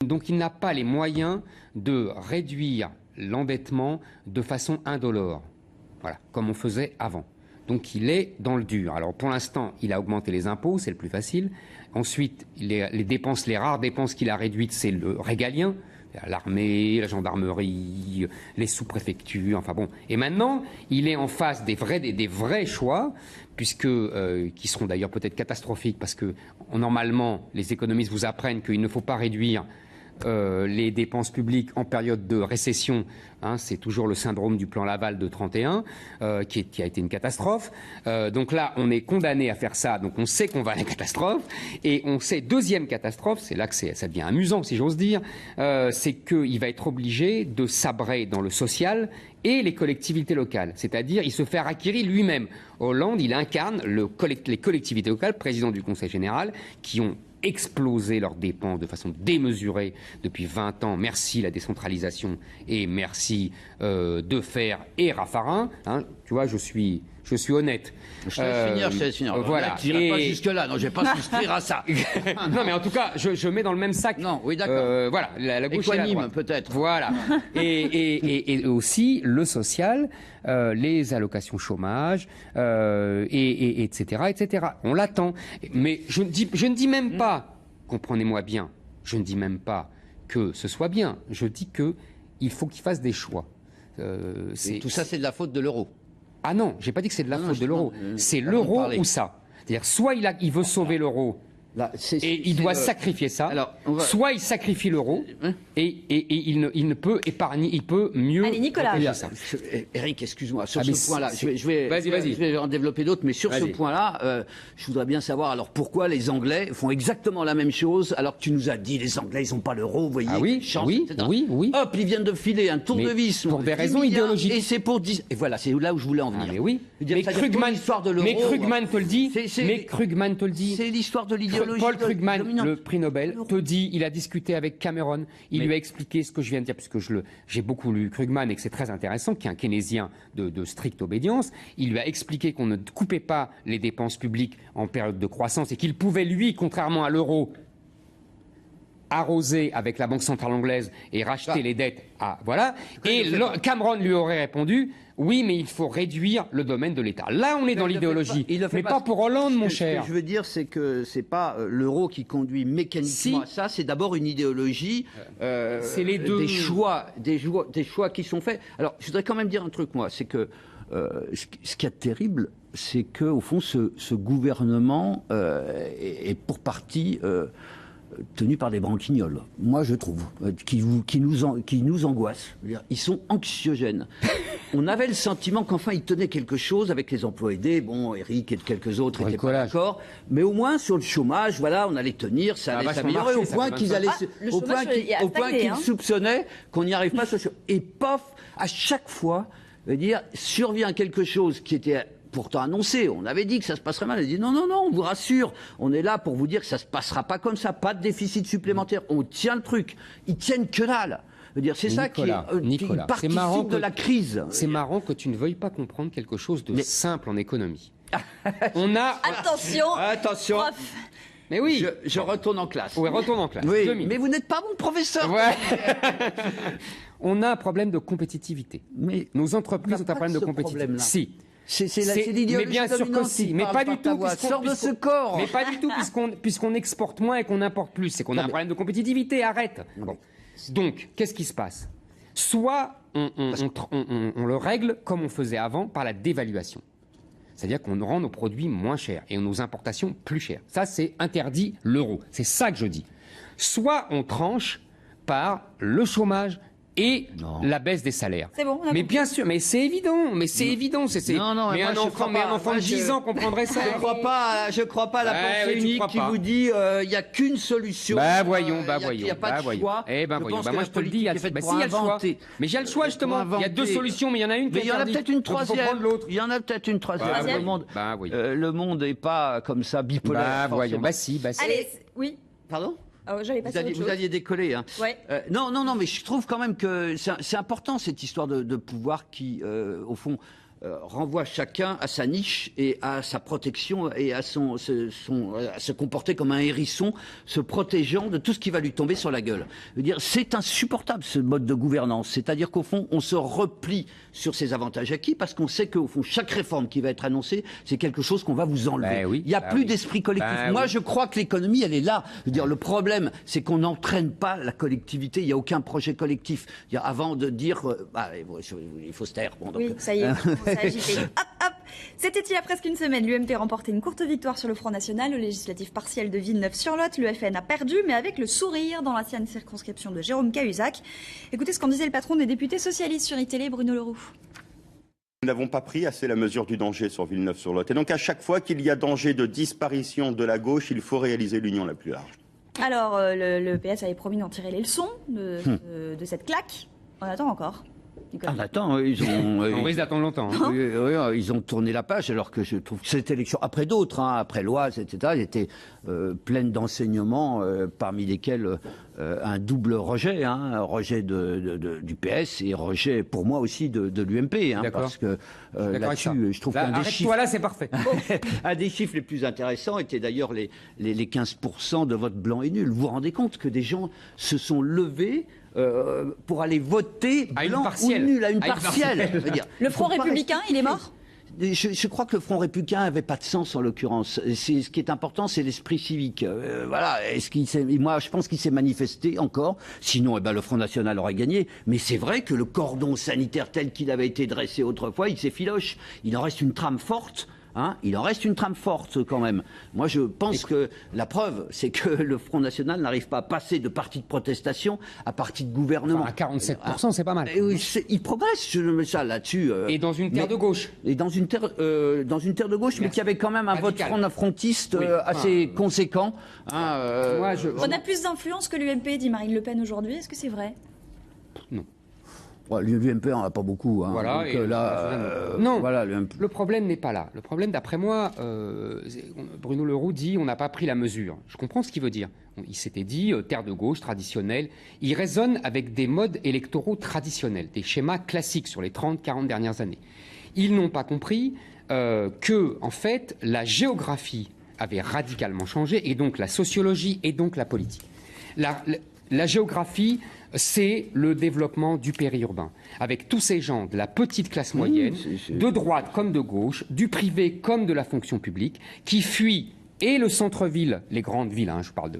Donc il n'a pas les moyens de réduire l'endettement de façon indolore, voilà, comme on faisait avant. Donc il est dans le dur. Alors pour l'instant, il a augmenté les impôts, c'est le plus facile. Ensuite, les dépenses, les rares dépenses qu'il a réduites, c'est le régalien, l'armée, la gendarmerie, les sous-préfectures, enfin bon. Et maintenant, il est en face des vrais choix, puisque qui seront d'ailleurs peut-être catastrophiques, parce que normalement, les économistes vous apprennent qu'il ne faut pas réduire les dépenses publiques en période de récession, hein, c'est toujours le syndrome du plan Laval de 31, qui a été une catastrophe. Donc là, on est condamné à faire ça, donc on sait qu'on va à la catastrophe, et on sait, deuxième catastrophe, c'est là que ça devient amusant, si j'ose dire, c'est qu'il va être obligé de sabrer dans le social et les collectivités locales, c'est-à-dire il se fait harakiri lui-même. Hollande, il incarne les collectivités locales, président du Conseil général, qui ont explosé leurs dépenses de façon démesurée depuis 20 ans. Merci la décentralisation et merci Defferre et Raffarin. Hein, tu vois, je suis honnête. Je te laisse finir. Voilà. Je n'irai pas jusque-là. Non, je ne vais pas souscrire à ça. Non, mais en tout cas, je mets dans le même sac. Non, oui, d'accord. Voilà, la gauche et la droite. Peut-être. Voilà. Et aussi le social, les allocations chômage, etc., etc. On l'attend. Mais je ne dis même pas, comprenez-moi bien, je ne dis même pas que ce soit bien. Je dis qu'il faut qu'il fasse des choix. Tout ça, c'est de la faute de l'euro. Ah non, j'ai pas dit que c'est de la faute de l'euro. C'est l'euro ou ça. C'est-à-dire, soit il veut sauver l'euro et il doit sacrifier ça, soit il sacrifie l'euro et il ne peut épargner, il peut mieux. Allez, Nicolas. Ça. Eric, excuse-moi, sur ce point-là, je vais en développer d'autres, mais sur ce point-là, je voudrais bien savoir alors pourquoi les Anglais font exactement la même chose alors que tu nous as dit les Anglais ils n'ont pas l'euro, vous voyez, ah oui, oui. Hop, ils viennent de filer un tour de vis pour des raisons idéologiques. Et c'est pour dire, et voilà, c'est là où je voulais en venir. Mais oui. Mais Krugman, l'histoire de l'euro. Mais Krugman te le dit. C'est l'histoire de l'idéologie. Paul Krugman, le prix Nobel, te dit, il a discuté avec Cameron, il lui a expliqué ce que je viens de dire, puisque j'ai beaucoup lu Krugman et que c'est très intéressant, qui est un keynésien de stricte obédience. Il lui a expliqué qu'on ne coupait pas les dépenses publiques en période de croissance et qu'il pouvait, lui, contrairement à l'euro, arroser avec la Banque centrale anglaise et racheter les dettes à... Voilà. Et Cameron lui aurait répondu... Oui, mais il faut réduire le domaine de l'État. Là, on est dans l'idéologie. Mais pas pour Hollande, mon cher. Ce que je veux dire, c'est que c'est pas l'euro qui conduit mécaniquement à ça. C'est d'abord une idéologie. C'est les deux. Des choix qui sont faits. Alors, je voudrais quand même dire un truc, moi. C'est que ce qui est terrible, c'est que au fond, ce gouvernement est pour partie tenu par des branquignoles, moi je trouve, qui nous angoissent. Ils sont anxiogènes. On avait le sentiment qu'enfin ils tenaient quelque chose avec les emplois aidés. Bon, Eric et quelques autres n'étaient pas d'accord, mais au moins sur le chômage, voilà, on allait tenir, ça allait s'améliorer au point qu'ils soupçonnaient qu'on n'y arrive pas. Et pof, à chaque fois, survient quelque chose qui était pourtant annoncé, on avait dit que ça se passerait mal. Elle dit non, on vous rassure, on est là pour vous dire que ça se passera pas comme ça, pas de déficit supplémentaire, on tient le truc. Ils tiennent que dalle. C'est ça qui participe de la crise. C'est marrant que tu ne veuilles pas comprendre quelque chose de simple en économie. On a... Attention. Mais oui. Je retourne en classe. Oui, retourne en classe. Oui, mais vous n'êtes pas bon professeur. Ouais. On a un problème de compétitivité. Mais nos entreprises ont un problème de compétitivité. Si. C'est l'idéologie. Mais bien sûr que si, mais pas du tout. Sors de ce corps. Mais pas du tout, puisqu'on exporte moins et qu'on importe plus. C'est qu'on a un problème de compétitivité. Arrête. Bon. Donc, qu'est-ce qui se passe? Soit on le règle comme on faisait avant par la dévaluation. C'est-à-dire qu'on rend nos produits moins chers et nos importations plus chères. Ça, c'est interdit l'euro. C'est ça que je dis. Soit on tranche par le chômage et la baisse des salaires. C'est bon, mais bien sûr, mais c'est évident, mais un enfant de 10 ans comprendrait ça. Je crois pas à la pensée unique qui vous dit il y a qu'une solution. Voyons. Il n'y a pas de choix. Voyons. Moi je te le dis, il y a le choix. Mais il y a le choix justement. Il y a deux solutions, mais il y en a une qui est interdite. Il y en a peut-être une troisième. Il y en a peut-être une troisième. Le monde n'est pas comme ça bipolaire. Voyons. Si. Allez, oui. Pardon? Vous alliez décoller. Hein. Ouais. Non, mais je trouve quand même que c'est important cette histoire de pouvoir qui, au fond, renvoie chacun à sa niche et à sa protection et à à se comporter comme un hérisson, se protégeant de tout ce qui va lui tomber sur la gueule. Je veux dire, c'est insupportable ce mode de gouvernance. C'est-à-dire qu'au fond, on se replie sur ses avantages acquis parce qu'on sait qu'au fond, chaque réforme qui va être annoncée, c'est quelque chose qu'on va vous enlever. Oui, il n'y a plus d'esprit collectif. Moi, je crois que l'économie, elle est là. Je veux dire, le problème, c'est qu'on n'entraîne pas la collectivité. Il n'y a aucun projet collectif. Avant de dire, il faut se taire. Bon, donc, oui, ça y est, on s'est agité. Hop, hop. C'était il y a presque une semaine. L'UMP remportait une courte victoire sur le Front National aux législatives partielles de Villeneuve-sur-Lot. Le FN a perdu, mais avec le sourire dans l'ancienne circonscription de Jérôme Cahuzac. Écoutez ce qu'en disait le patron des députés socialistes sur iTélé, Bruno Leroux. Nous n'avons pas pris assez la mesure du danger sur Villeneuve-sur-Lot. Et donc à chaque fois qu'il y a danger de disparition de la gauche, il faut réaliser l'union la plus large. Alors, le PS avait promis d'en tirer les leçons de cette claque. On attend encore. On attend, on risque d'attendre longtemps. Hein. Oui, ils ont tourné la page, alors que je trouve que cette élection, après d'autres, après l'Oise, etc., elle était pleine d'enseignements, parmi lesquels un double rejet, un rejet du PS et rejet, pour moi aussi, de l'UMP. Parce que là-dessus, je trouve qu'un des chiffres... Arrête-toi là, c'est parfait. Un des chiffres les plus intéressants était d'ailleurs les 15% de vote blanc et nul. Vous vous rendez compte que des gens se sont levés pour aller voter blanc ou nul à une partielle. Je veux dire, le Front républicain, il est mort ? Je crois que le Front républicain n'avait pas de sens en l'occurrence. Ce qui est important, c'est l'esprit civique. Voilà. Moi, je pense qu'il s'est manifesté encore. Sinon, le Front national aurait gagné. Mais c'est vrai que le cordon sanitaire tel qu'il avait été dressé autrefois, il s'effiloche. Il en reste une trame forte. Il en reste une trame forte quand même. Moi, je pense que la preuve, c'est que le Front National n'arrive pas à passer de parti de protestation à parti de gouvernement. À 47%, c'est pas mal. Il progresse, je mets ça là-dessus. Et dans une terre de gauche. Et dans une terre de gauche, mais qui avait quand même un vote frontiste assez conséquent. On a plus d'influence que l'UMP, dit Marine Le Pen aujourd'hui. Est-ce que c'est vrai ? Non. L'UMP, on n'a pas beaucoup. Voilà, donc, non, voilà, le problème n'est pas là. Le problème, d'après moi, Bruno Leroux dit on n'a pas pris la mesure. Je comprends ce qu'il veut dire. Il s'était dit terre de gauche, traditionnelle. Il raisonne avec des modes électoraux traditionnels, des schémas classiques sur les 30-40 dernières années. Ils n'ont pas compris que, en fait, la géographie avait radicalement changé, et donc la sociologie, et donc la politique. La géographie, c'est le développement du périurbain, avec tous ces gens de la petite classe moyenne, de droite comme de gauche, du privé comme de la fonction publique, qui fuient et le centre-ville, les grandes villes, je parle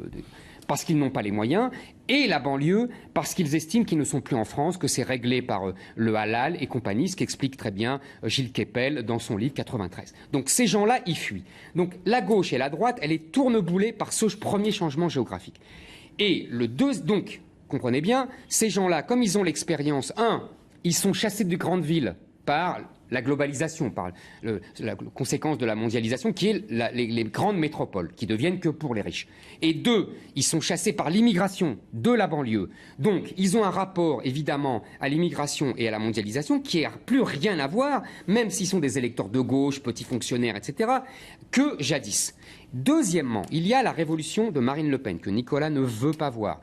parce qu'ils n'ont pas les moyens, et la banlieue, parce qu'ils estiment qu'ils ne sont plus en France, que c'est réglé par le halal et compagnie, ce qu'explique très bien Gilles Kepel dans son livre 93. Donc ces gens-là, ils fuient. Donc la gauche et la droite, elle est tourneboulée par ce premier changement géographique. Et donc, comprenez bien, ces gens-là, comme ils ont l'expérience, ils sont chassés de grandes villes par la globalisation, par la conséquence de la mondialisation, qui est les grandes métropoles, qui deviennent que pour les riches. Et 2, ils sont chassés par l'immigration de la banlieue. Donc, ils ont un rapport, évidemment, à l'immigration et à la mondialisation qui n'a plus rien à voir, même s'ils sont des électeurs de gauche, petits fonctionnaires, etc., que jadis. Deuxièmement, il y a la révolution de Marine Le Pen, que Nicolas ne veut pas voir,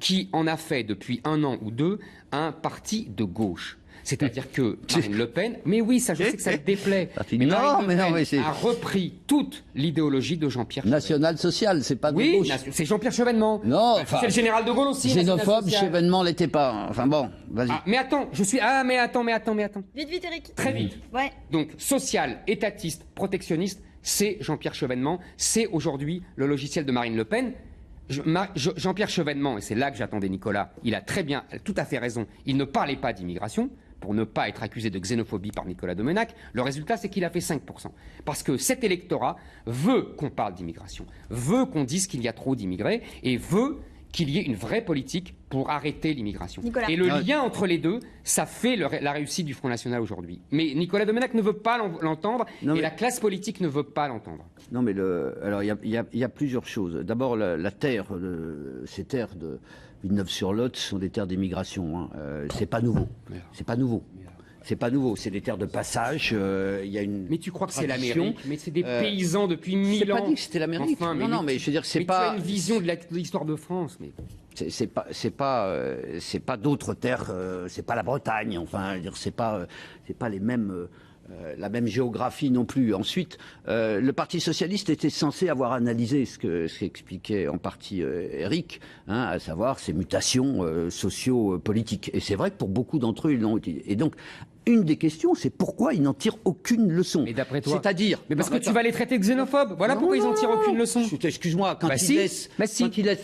qui en a fait depuis 1 an ou 2 un parti de gauche. C'est-à-dire que Marine Le Pen, mais oui, ça, je sais que ça te déplaît, mais Marine Le Pen a repris toute l'idéologie de Jean-Pierre Chevènement. National-social, c'est pas de gauche. Oui, c'est Jean-Pierre Chevènement. Non, c'est le général de Gaulle aussi. Xénophobe, Chevènement l'était pas. Enfin bon, vas-y. Mais attends, mais attends. Vite, Eric. Très vite. Ouais. Donc, social, étatiste, protectionniste, c'est Jean-Pierre Chevènement, c'est aujourd'hui le logiciel de Marine Le Pen. Jean-Pierre Chevènement, et c'est là que j'attendais Nicolas, il a tout à fait raison, il ne parlait pas d'immigration, pour ne pas être accusé de xénophobie par Nicolas Domenech. Le résultat, c'est qu'il a fait 5%. Parce que cet électorat veut qu'on parle d'immigration, veut qu'on dise qu'il y a trop d'immigrés, et veut qu'il y ait une vraie politique pour arrêter l'immigration. Et le lien entre les deux, ça fait la réussite du Front National aujourd'hui. Mais Nicolas Domenech ne veut pas l'entendre, et la classe politique ne veut pas l'entendre. Non, mais alors il y a plusieurs choses. D'abord, la terre, ces terres de Villeneuve-sur-Lot sont des terres d'immigration. C'est pas nouveau. C'est pas nouveau. C'est pas nouveau, c'est des terres de passage. Il y a une. Mais tu crois que c'est l'Amérique? Mais c'est des paysans depuis 1000 ans. C'est pas dit que c'était l'Amérique. Enfin, non, mais je veux dire que c'est pas. Tu as une vision de l'histoire de France, mais. C'est pas d'autres terres. C'est pas la Bretagne. Enfin, je veux dire, c'est pas les mêmes la même géographie non plus. Ensuite, le Parti socialiste était censé avoir analysé ce qu'expliquait en partie Éric, à savoir ces mutations socio-politiques. Et c'est vrai que pour beaucoup d'entre eux, ils l'ont utilisé. Et donc, une des questions, c'est pourquoi ils n'en tirent aucune leçon. Mais d'après toi, c'est-à-dire, mais parce que tu vas les traiter de xénophobes. Voilà pourquoi ils n'en tirent aucune leçon. Excuse-moi, quand ils laissent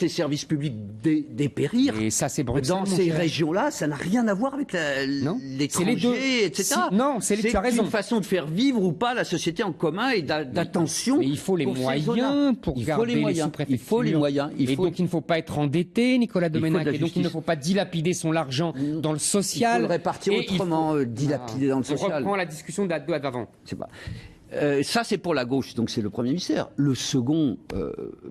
les services publics dépérir, et ça, c'est Bruxelles, dans ces régions-là, ça n'a rien à voir avec l'étranger, etc. Non, tu as raison. C'est une façon de faire vivre ou pas la société en commun et d'attention. Mais il faut les moyens pour garder les sous-préfectures. Il faut les moyens. Et donc il ne faut pas être endetté, Nicolas Domenech. Et donc il ne faut pas dilapider son argent dans le social. Il faut le répartir autrement, dilapider dans le social. On reprend la discussion d'avant. C'est pas. Ça, c'est pour la gauche, donc c'est le premier mystère. Le second,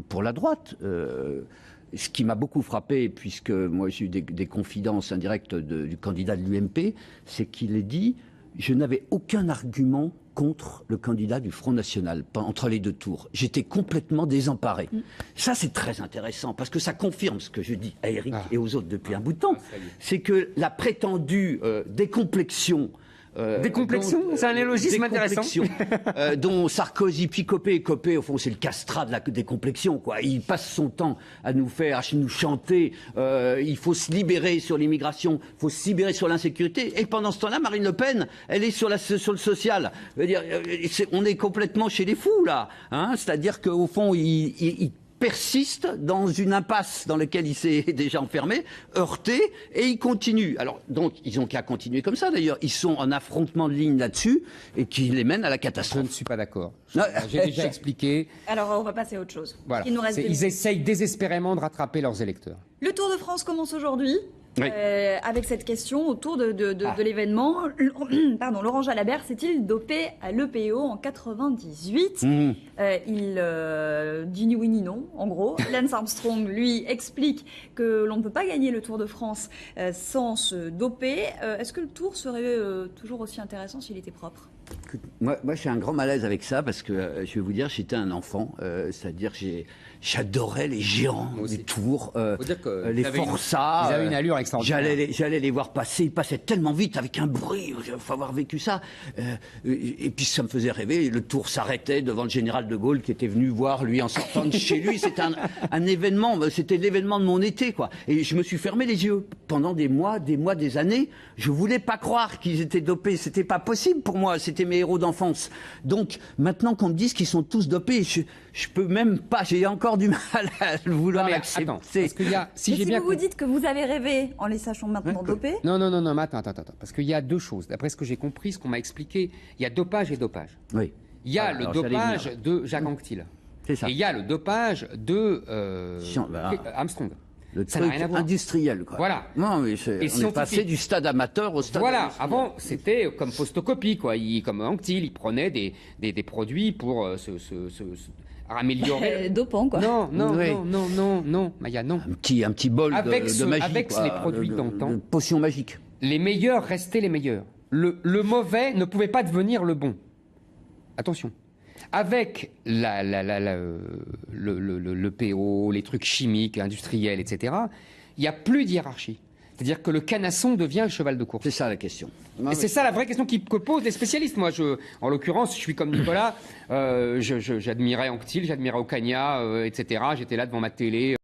pour la droite, ce qui m'a beaucoup frappé, puisque moi j'ai eu des confidences indirectes du candidat de l'UMP, c'est qu'il a dit « Je n'avais aucun argument contre le candidat du Front National, entre les deux tours. J'étais complètement désemparé. » Ça, c'est très intéressant, parce que ça confirme ce que je dis à Éric et aux autres depuis un bout de temps. C'est que la prétendue décomplexion décomplexion, c'est un néologisme intéressant. Dont Sarkozy puis Copé, au fond, c'est le castrat de la décomplexion, quoi. Il passe son temps à nous chanter. Il faut se libérer sur l'immigration, il faut se libérer sur l'insécurité. Et pendant ce temps-là, Marine Le Pen, elle est sur le social. Je veux dire, on est complètement chez les fous là. C'est-à-dire qu'au fond, il persiste dans une impasse dans laquelle il s'est déjà enfermé, heurté, et il continue. Alors, donc, ils ont qu'à continuer comme ça, d'ailleurs. Ils sont en affrontement de ligne là-dessus, et qui les mène à la catastrophe. Je ne suis pas d'accord. J'ai déjà expliqué. Alors, on va passer à autre chose. Voilà. Ils essayent désespérément de rattraper leurs électeurs. Le Tour de France commence aujourd'hui. Oui. Avec cette question autour de l'événement. Pardon, Laurent Jalabert s'est-il dopé à l'EPO en 98 Il dit ni oui ni non, en gros. Lance Armstrong, lui, explique que l'on ne peut pas gagner le Tour de France sans se doper. Est-ce que le Tour serait toujours aussi intéressant s'il était propre ? Moi, j'ai un grand malaise avec ça parce que je vais vous dire, j'étais un enfant, c'est-à-dire j'adorais les géants du Tour, les Forçats. Ils avaient une allure extraordinaire. J'allais les voir passer, ils passaient tellement vite avec un bruit. Il faut avoir vécu ça. Et puis ça me faisait rêver. Le Tour s'arrêtait devant le général de Gaulle qui était venu voir lui en sortant de chez lui. C'était un événement. C'était l'événement de mon été, quoi. Et je me suis fermé les yeux pendant des mois, des années. Je voulais pas croire qu'ils étaient dopés. C'était pas possible pour moi. C'était mes héros d'enfance. Donc, maintenant qu'on me dise qu'ils sont tous dopés, je peux même pas, j'ai encore du mal à vouloir l'accepter. Parce qu'il y a, si vous dites que vous avez rêvé en les sachant maintenant dopés. Non, attends. Parce qu'il y a deux choses. D'après ce que j'ai compris, ce qu'on m'a expliqué, il y a dopage et dopage. Oui. Il y a le dopage de Jacques Anquetil. C'est ça. Et il y a le dopage de Armstrong. Le truc industriel, quoi. Voilà. Non, mais on est passé du stade amateur au stade. Voilà. Avant, c'était comme phostocopie, quoi. Comme Anquetil, il prenait des produits pour améliorer. Dopant, quoi. Non, Maya, non. Un petit bol de magie. Avec quoi, les produits d'antan. De potions magiques. Les meilleurs restaient les meilleurs. Le mauvais ne pouvait pas devenir le bon. Attention. Avec le PO, les trucs chimiques, industriels, etc., il n'y a plus de hiérarchie. C'est-à-dire que le canasson devient le cheval de course. C'est ça la question. Et c'est ça la vraie question que posent les spécialistes. Moi, en l'occurrence, je suis comme Nicolas, j'admirais Anquetil, j'admirais Ocaña, etc. J'étais là devant ma télé.